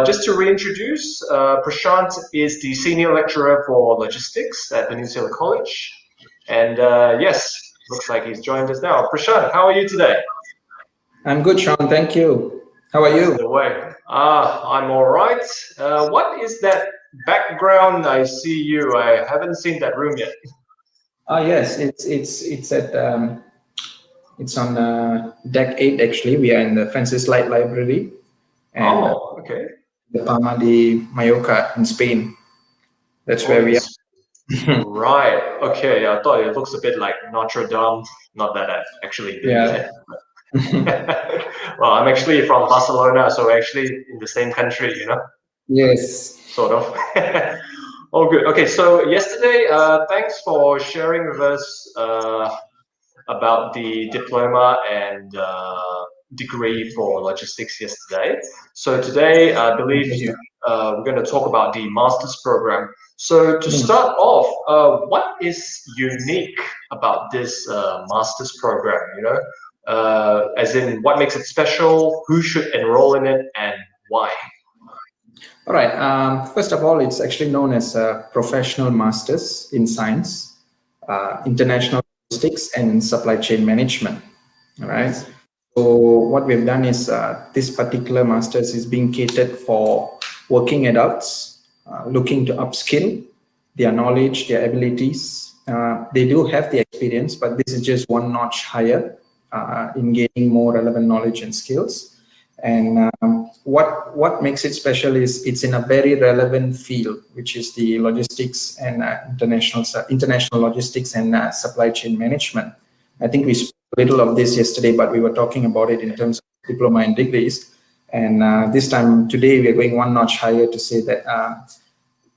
just to reintroduce, Prashanth is the Senior Lecturer for Logistics at Peninsula College. And yes, looks like he's joined us now. Prashanth, how are you today? I'm good, Sean. Thank you. How are you? The way. I'm all right. What is that background? I see you. I haven't seen that room yet. Yes, it's at it's on deck 8 actually. We are in the Francis Light Library, and okay. the Palma de Mallorca in Spain. That's where we are. Right. Okay. I thought it looks a bit like Notre Dame. Not that I've actually been there. Well, I'm actually from Barcelona, so actually in the same country, you know? Yes. Sort of. Oh, good. Okay, so yesterday, thanks for sharing with us about the diploma and degree for logistics yesterday. So today, I believe we're going to talk about the master's program. So to start off, what is unique about this master's program, you know? As in, what makes it special, who should enroll in it, and why? All right. First of all, it's actually known as a professional master's in science, international logistics, and supply chain management. All right. So what we've done is this particular master's is being catered for working adults looking to upskill their knowledge, their abilities. They do have the experience, but this is just one notch higher in gaining more relevant knowledge and skills. And what makes it special is it's in a very relevant field, which is the logistics and international logistics and supply chain management. I think we spoke a little of this yesterday, but we were talking about it in terms of diploma and degrees. And this time today, we are going one notch higher to say that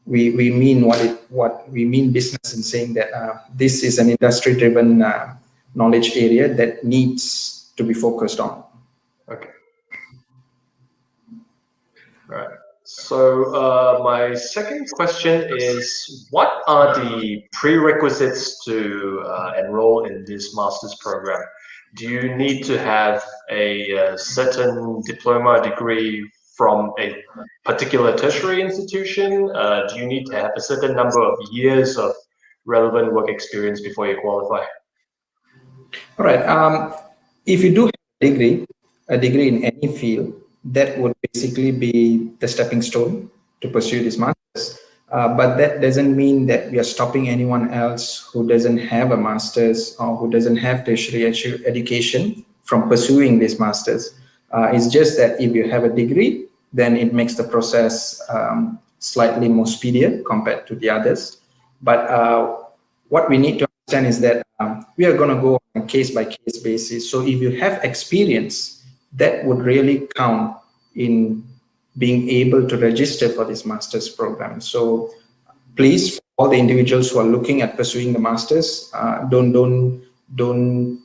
we mean what we mean business in saying that this is an industry-driven knowledge area that needs to be focused on. Okay. Right. So my second question is, what are the prerequisites to enroll in this master's program? Do you need to have a certain diploma degree from a particular tertiary institution? Do you need to have a certain number of years of relevant work experience before you qualify? All right. If you do have a degree in any field, that would basically be the stepping stone to pursue this master's. But that doesn't mean that we are stopping anyone else who doesn't have a master's or who doesn't have tertiary education from pursuing this master's. It's just that if you have a degree, then it makes the process slightly more speedier compared to the others. But what we need to understand is that we are going to go on a case-by-case basis. So if you have experience, that would really count in being able to register for this master's program. So please, for all the individuals who are looking at pursuing the master's, don't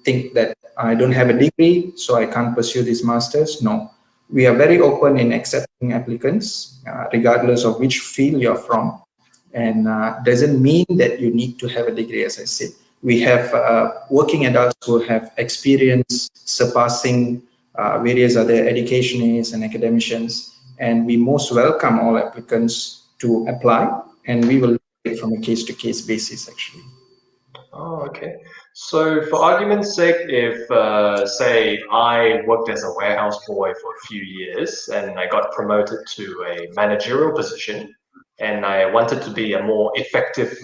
think that I don't have a degree, so I can't pursue this master's. No, we are very open in accepting applicants, regardless of which field you're from. And doesn't mean that you need to have a degree, as I said. We have working adults who have experience surpassing various other educationists and academicians, and we most welcome all applicants to apply, and we will look at it from a case-to-case basis, actually. Oh, okay. So for argument's sake, if, say, I worked as a warehouse boy for a few years and I got promoted to a managerial position, and I wanted to be a more effective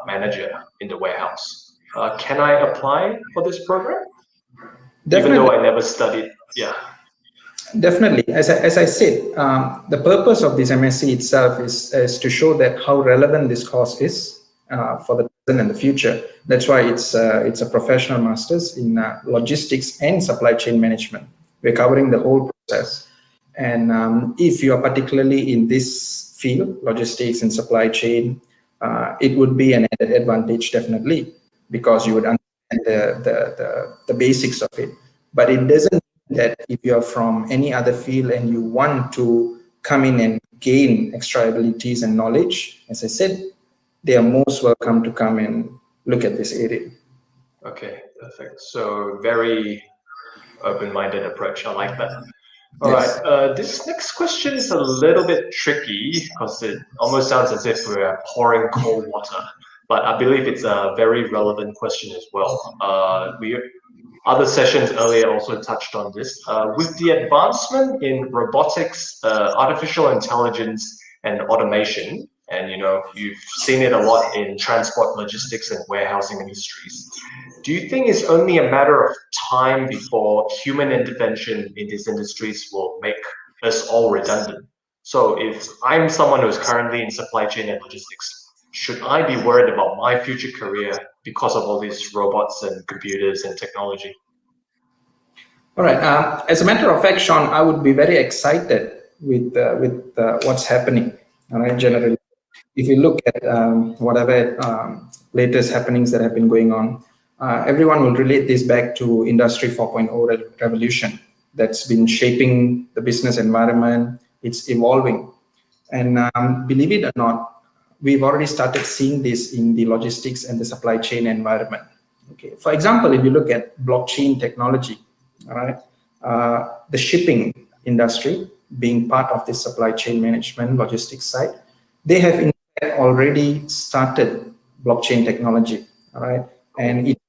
manager in the warehouse, can I apply for this program? Definitely. Even though I never studied, yeah. Definitely. As I said, the purpose of this MSc itself is to show that how relevant this course is for the present and the future. That's why it's a professional master's in logistics and supply chain management. We're covering the whole process. And if you are particularly in this field, logistics and supply chain, it would be an added advantage, definitely, because you would understand the basics of it. But it doesn't mean that if you are from any other field and you want to come in and gain extra abilities and knowledge, as I said, they are most welcome to come and look at this area. Okay, perfect. So very open-minded approach. I like that. All right. Yes. This next question is a little bit tricky because it almost sounds as if we're pouring cold water, but I believe it's a very relevant question as well. We Other sessions earlier also touched on this. With the advancement in robotics, artificial intelligence, and automation, and you've seen it a lot in transport, logistics, and warehousing industries. Do you think it's only a matter of time before human intervention in these industries will make us all redundant? So if I'm someone who's currently in supply chain and logistics, should I be worried about my future career because of all these robots and computers and technology? All right. As a matter of fact, Sean, I would be very excited with what's happening. All right, generally, if you look at whatever latest happenings that have been going on, everyone will relate this back to Industry 4.0 revolution that's been shaping the business environment. It's evolving, and believe it or not, we've already started seeing this in the logistics and the supply chain environment. Okay, for example, if you look at blockchain technology, all right, the shipping industry being part of the supply chain management logistics side, they have in fact already started blockchain technology, all right, and it's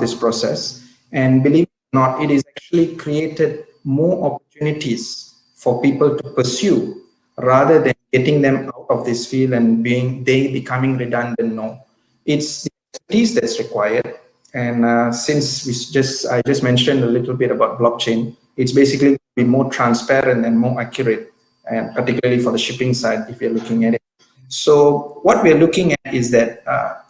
this process. And believe it or not, it is actually created more opportunities for people to pursue rather than getting them out of this field and they becoming redundant. No, it's the expertise that's required. And since I just mentioned a little bit about blockchain, it's basically be more transparent and more accurate, and particularly for the shipping side, if you're looking at it. So what we're looking at is that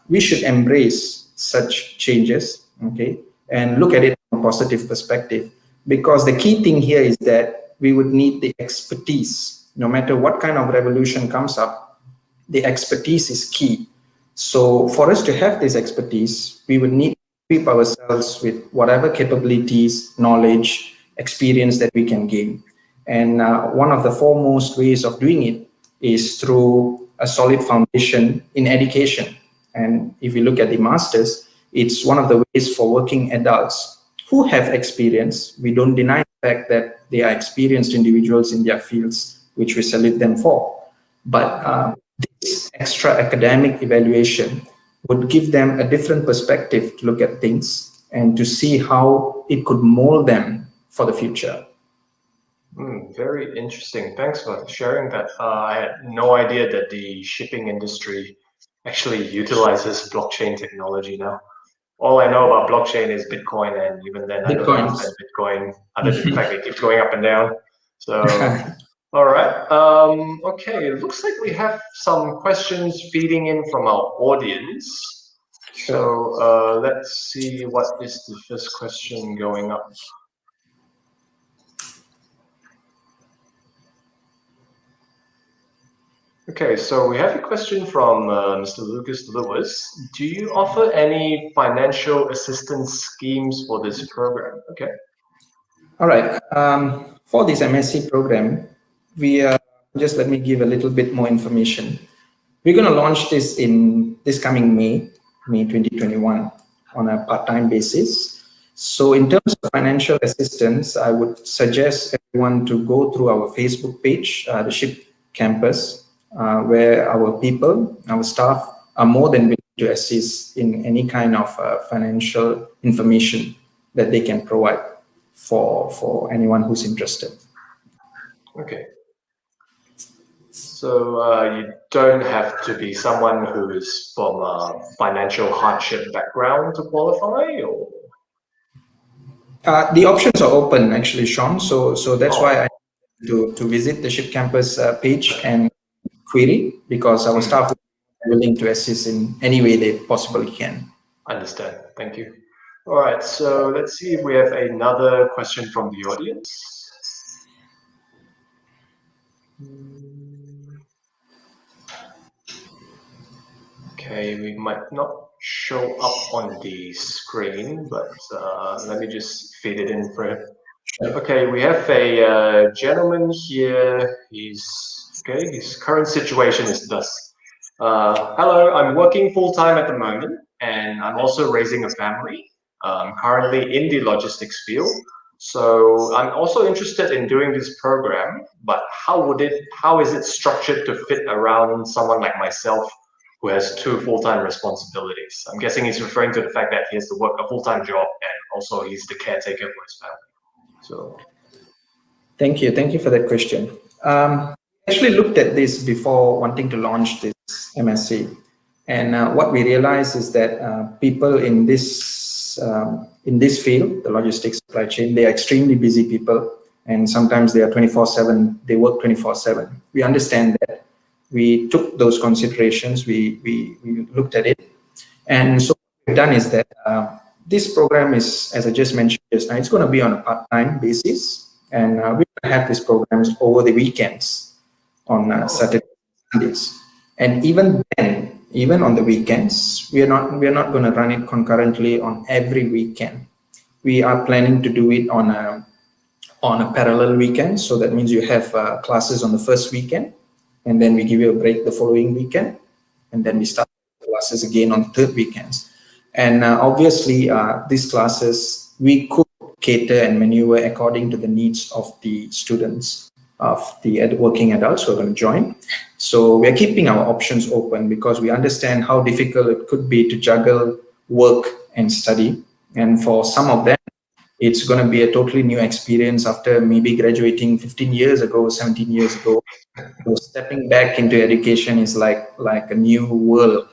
we should embrace such changes, okay, and look at it from a positive perspective, because the key thing here is that we would need the expertise. No matter what kind of revolution comes up, the expertise is key. So for us to have this expertise, we would need to equip ourselves with whatever capabilities, knowledge, experience that we can gain. And one of the foremost ways of doing it is through a solid foundation in education. And if you look at the masters, it's one of the ways for working adults who have experience. We don't deny the fact that they are experienced individuals in their fields, which we salute them for. But this extra academic evaluation would give them a different perspective to look at things and to see how it could mold them for the future. Very interesting. Thanks for sharing that. I had no idea that the shipping industry actually utilizes blockchain technology now. All I know about blockchain is Bitcoin, and even then, I don't Bitcoins. understand Bitcoin other than the fact that it keeps going up and down. So, all right. Okay, it looks like we have some questions feeding in from our audience. Sure. So let's see what is the first question going up. Okay, so we have a question from Mr. Lucas Lewis. Do you offer any financial assistance schemes for this program? Okay. All right. For this MSc program, we just let me give a little bit more information. We're going to launch this in this coming May 2021, on a part-time basis. So in terms of financial assistance, I would suggest everyone to go through our Facebook page, the SHIP campus, where our people, our staff are more than willing to assist in any kind of financial information that they can provide for anyone who's interested. Okay. So you don't have to be someone who is from a financial hardship background to qualify, or? The options are open, actually, Sean. So that's why I to visit the SHIP campus page and query, because our staff are willing to assist in any way they possibly can. Understand. Thank you. All right. So let's see if we have another question from the audience. Okay, we might not show up on the screen, but let me just feed it in for him. Okay, we have a gentleman here. His current situation is thus. Hello, I'm working full-time at the moment, and I'm also raising a family. I'm currently in the logistics field, So I'm also interested in doing this program, but how is it structured to fit around someone like myself who has two full-time responsibilities? I'm guessing he's referring to the fact that he has to work a full-time job and also he's the caretaker for his family. So Thank you for that question. Actually looked at this before wanting to launch this MSc, and what we realized is that people in this field, the logistics supply chain, they are extremely busy people, and sometimes they are 24/7. They work 24/7. We understand that. We took those considerations. We looked at it, and so what we've done is that this program is, as I just mentioned just now, it's going to be on a part-time basis, and we're going to have these programs over the weekends on Saturday, Sundays, and even then, even on the weekends, we are not going to run it concurrently on every weekend. We are planning to do it on a parallel weekend. So that means you have classes on the first weekend, and then we give you a break the following weekend, and then we start classes again on the third weekends. And obviously, these classes we could cater and maneuver according to the needs of the students, of the working adults who are going to join. So we are keeping our options open because we understand how difficult it could be to juggle work and study. And for some of them, it's going to be a totally new experience after maybe graduating 15 years ago, 17 years ago. So stepping back into education is like a new world.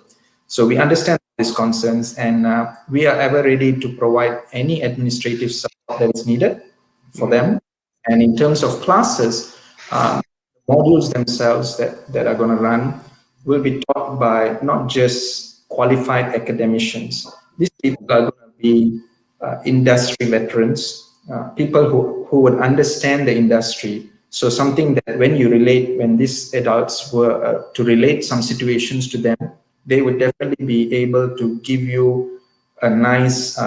So we understand these concerns, and we are ever ready to provide any administrative support that is needed for them. And in terms of classes, modules themselves that are going to run will be taught by not just qualified academicians. These people are going to be industry veterans, people who would understand the industry. So something that when these adults were to relate some situations to them, they would definitely be able to give you a nice,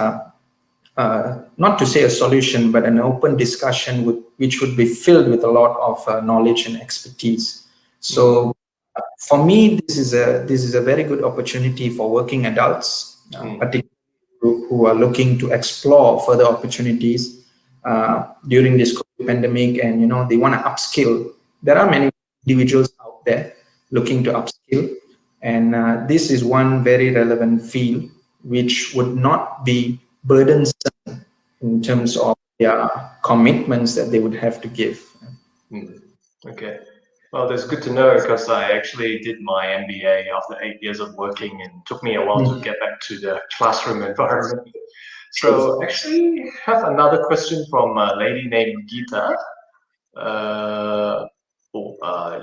not to say a solution, but an open discussion which would be filled with a lot of knowledge and expertise. So for me, this is a very good opportunity for working adults, particularly who are looking to explore further opportunities during this COVID pandemic, and they want to upskill. There are many individuals out there looking to upskill, and this is one very relevant field which would not be burdensome in terms of their commitments that they would have to give. Okay. Well, that's good to know because I actually did my MBA after 8 years of working, and it took me a while to get back to the classroom environment. So actually have another question from a lady named Geeta.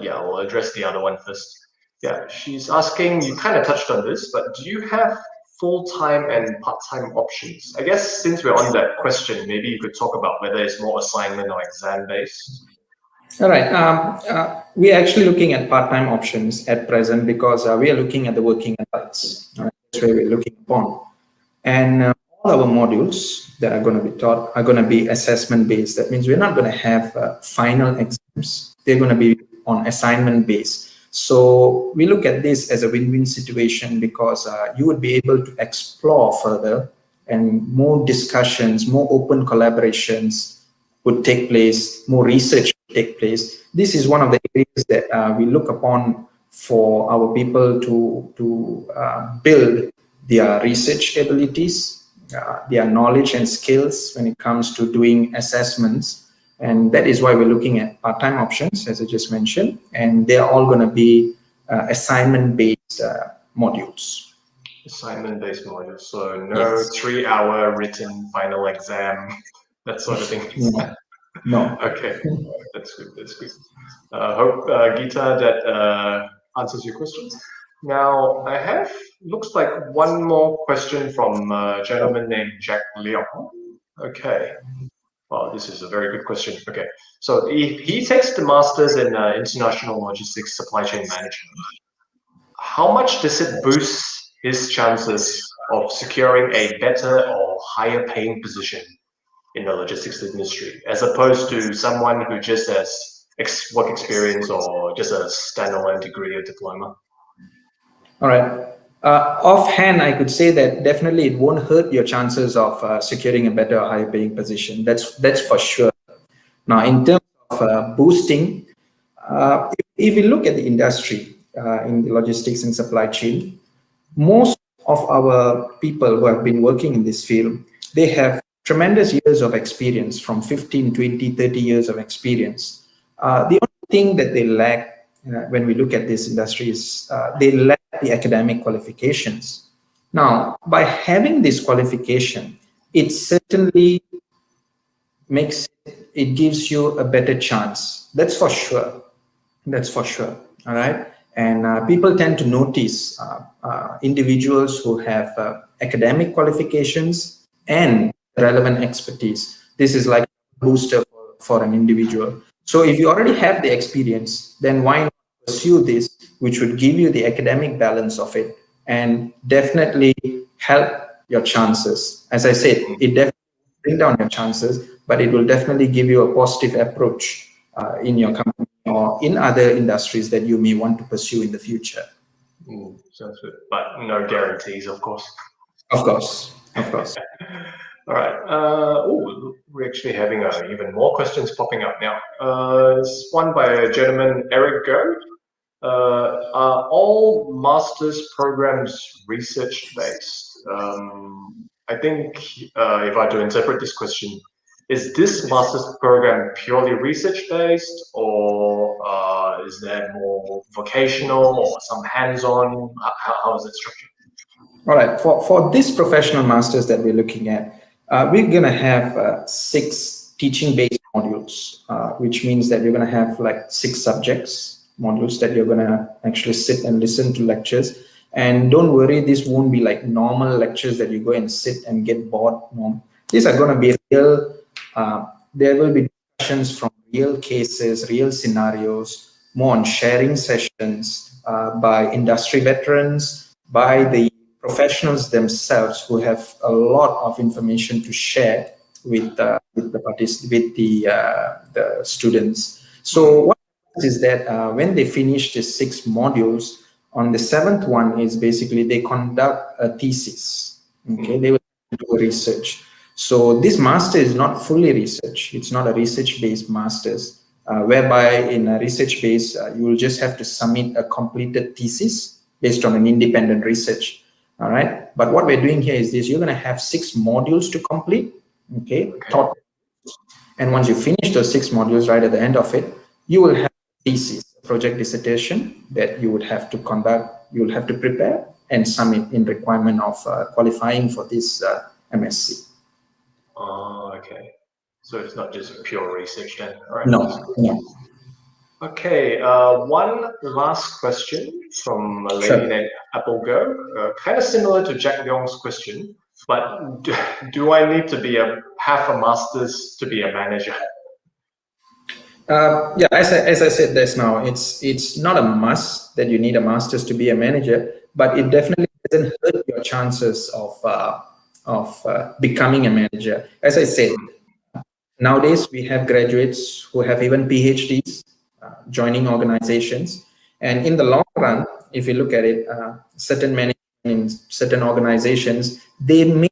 Yeah, I'll address the other one first. Yeah, she's asking, you kind of touched on this, but do you have full-time and part-time options? I guess since we're on that question, maybe you could talk about whether it's more assignment or exam-based. All right. We're actually looking at part-time options at present because we are looking at the working adults. All right? That's where we're looking upon. And all our modules that are going to be taught are going to be assessment-based. That means we're not going to have final exams. They're going to be on assignment-based. So we look at this as a win-win situation because you would be able to explore further, and more discussions, more open collaborations would take place, more research would take place. This is one of the areas that we look upon for our people to build their research abilities, their knowledge and skills when it comes to doing assessments. And that is why we're looking at part-time options, as I just mentioned, and they're all going to be assignment-based modules. Assignment-based modules, so no 3-hour written final exam, that sort of thing. No. Okay, that's good. That's good. Hope Geeta that answers your question. Now I have looks like one more question from a gentleman named Jack Leong. Okay. Wow, this is a very good question. Okay, so he takes the master's in international logistics supply chain management. How much does it boost his chances of securing a better or higher paying position in the logistics industry, as opposed to someone who just has work experience or just a standalone degree or diploma? All right. Offhand, I could say that definitely it won't hurt your chances of securing a better, higher paying position. That's for sure. Now, in terms of boosting, if we look at the industry in the logistics and supply chain, most of our people who have been working in this field, they have tremendous years of experience, from 15, 20, 30 years of experience. The only thing that they lack when we look at this industry is they lack the academic qualifications. Now, by having this qualification, it certainly it gives you a better chance. That's for sure. That's for sure. All right. And people tend to notice individuals who have academic qualifications and relevant expertise. This is like a booster for an individual. So if you already have the experience, then why not pursue this, which would give you the academic balance of it and definitely help your chances. As I said, it definitely bring down your chances, but it will definitely give you a positive approach in your company or in other industries that you may want to pursue in the future. Sounds good, but no guarantees, of course. Of course, of course. All right. We're actually having even more questions popping up now. There's one by a gentleman, Eric Go. Are all master's programs research-based? I think if I do interpret this question, is this master's program purely research-based, or is there more vocational or some hands-on? How is it structured? All right. For this professional masters that we're looking at, we're going to have 6 teaching-based modules, which means that you're going to have like 6 subjects, modules that you're going to actually sit and listen to lectures. And don't worry, this won't be like normal lectures that you go and sit and get bored. No. These are going to be real, there will be discussions from real cases, real scenarios, more on sharing sessions by industry veterans, by the professionals themselves who have a lot of information to share with the students. So what is that when they finish the 6 modules, on the 7th one is basically they conduct a thesis. Okay, they will do research. So this master is not fully research. It's not a research-based master's, whereby in a research-based, you will just have to submit a completed thesis based on an independent research. All right. But what we're doing here is this: you're going to have 6 modules to complete. Okay. And once you finish those 6 modules, right at the end of it, you will have a thesis, a project dissertation that you would have to conduct, you will have to prepare and submit in requirement of qualifying for this MSc. Oh, okay. So it's not just pure research then. All right. No, no. Okay, one last question from a lady named Apple Go, kind of similar to Jack Leong's question, but do I need to be have a master's to be a manager? Yeah, as I said this now, it's not a must that you need a master's to be a manager, but it definitely doesn't hurt your chances of becoming a manager. As I said, nowadays we have graduates who have even PhDs joining organizations, and in the long run, if you look at it, certain management in certain organizations, they may,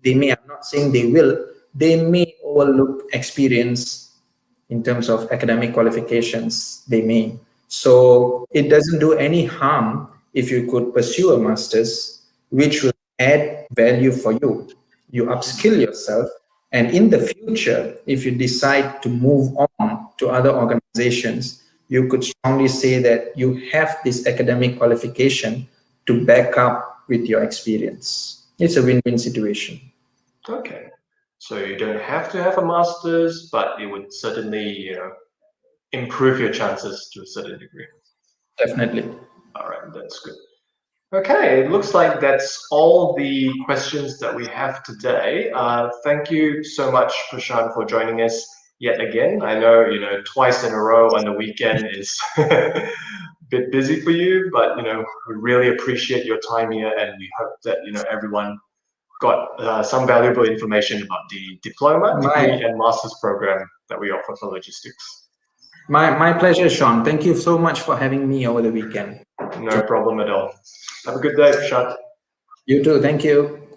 I'm not saying they will, they may overlook experience in terms of academic qualifications, they may. So it doesn't do any harm if you could pursue a master's, which will add value for you. You upskill yourself, and in the future, if you decide to move on to other organizations, you could strongly say that you have this academic qualification to back up with your experience. It's a win-win situation. Okay. So you don't have to have a master's, but it would certainly, improve your chances to a certain degree. Definitely. All right, that's good. Okay, it looks like that's all the questions that we have today. Thank you so much, Prashanth, for joining us yet again. I know, twice in a row on the weekend is a bit busy for you, but, we really appreciate your time here, and we hope that, everyone got some valuable information about the diploma, degree, and master's program that we offer for logistics. My pleasure, Sean. Thank you so much for having me over the weekend. No problem at all. Have a good day, Prashanth. You too. Thank you.